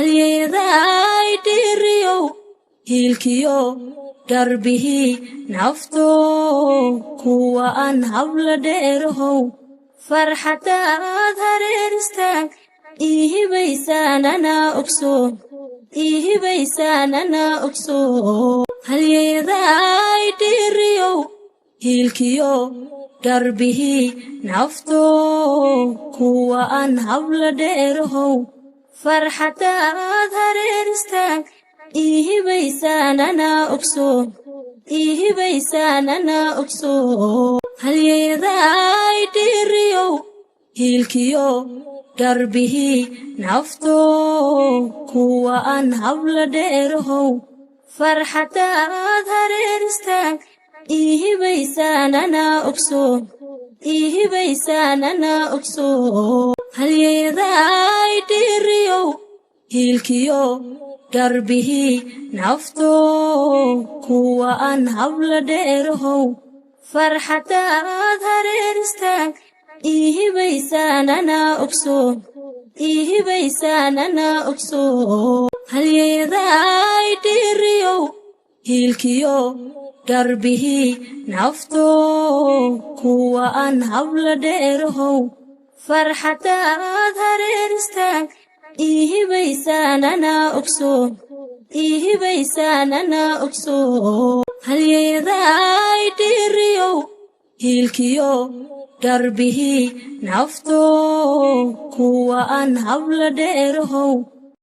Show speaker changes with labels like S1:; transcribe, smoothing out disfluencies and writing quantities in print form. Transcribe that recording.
S1: halyeeday dhiriyo hiilkiyo darbihi nafto kuwa aan habla dheerahow farxadaad hareeristaag ihibaysaanana ogsoon halyeeday dhiriyo hiilkiyo darbihi nafto kuwa aan habla dheerahow farxadaad hareeristaag ihibaysaanana ogsoon halyeeday dhiriyo hiilkiyo darbihi nafto kuwa aan habla dheerahow farxadaad hareeristaag ihibaysaanana ogsoon halyeeday dhiriyo hiilkiyo darbihi nafto kuwa aan habla dheerahow farxadaad hareeristaag ihibaysaanana ogsoon halyeeday dhiriyo hiilkiyo darbihi nafto kuwa aan habla dheerahow farxadaad hareeristaag ihibaysaanana ogsoon halyeeday dhiriyo hiilkiyo darbihi nafto kuwa aan habla dheerahow